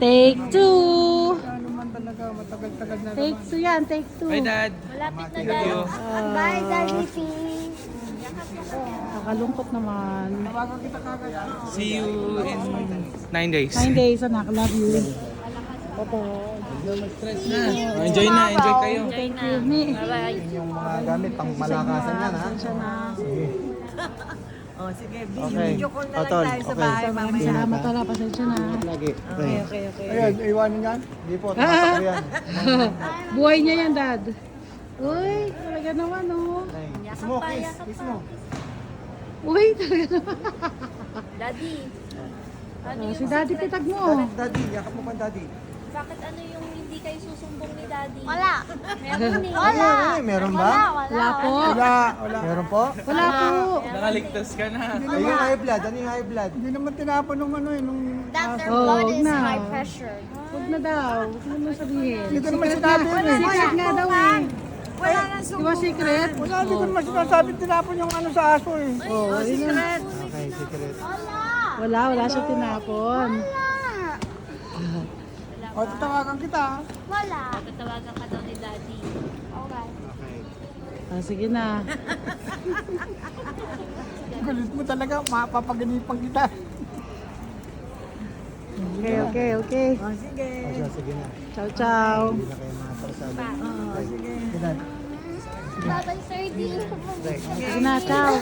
Take two. Ano man talaga, matagal-tagal na Take two yan, take two. Bye, Dad. Malapit na Love you. Bye, Daddy P. Nakalungkot naman. Tawagan kita kagad. See you in 9 days. 9 days, anak. Love you. Enjoy na, enjoy kayo. Thank you, Mi. Bye-bye. Yung mga gamit, pang malakasan yan, ha? Pasensya na. Oh, sige, Okay. video call na lang Tol, tayo sa okay. bahay mamaya. Salamat pala, pasensya na. Lagi. Okay. Ayun, iwanin yan? Hindi po, tumatak yan. Buhay niya yan, Dad. Uy, talaga naman, oh. Kiss mo, kiss mo. Uy, talaga naman. Daddy, Oh, si Daddy pitag mo. Daddy, yakap mo pa, Daddy. bakit ano yung hindi kayo susumbong ni Daddy? Wala. Meron eh. Meron ba? Wala po. Wala. Meron po? Wala po. Nakaligtas ka na. Ay, yung high blood. Ano yung high blood? Hindi naman tinapon nung ano nung... That their Oh, blood wag is na. high pressure. Huwag na daw. Huwag mo sabihin. Hindi ko naman sinabi yun eh. Secret nga daw eh. Wala nang Di ba secret? Wala, hindi ko naman sinasabi tinapon yung ano sa aso eh. Oh, secret. Okay, secret. wala siya tinapon. O, tatawagan kita. Wala. Tatawagan ka daw ni Daddy. Okay. Okay. Sige na. Galit mo talaga, mapapaganipan kita. Okay. Oh, sige. O, sige na. Ciao. Hindi na kayo makaparsada. Oh, sige. Sige na. Bye-bye, Sir D. Sige na, ciao.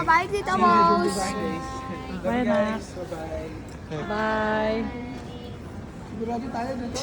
Bye, Tita Mouse. Bye na. Bye-bye. Bye. Sigurado tayo dito.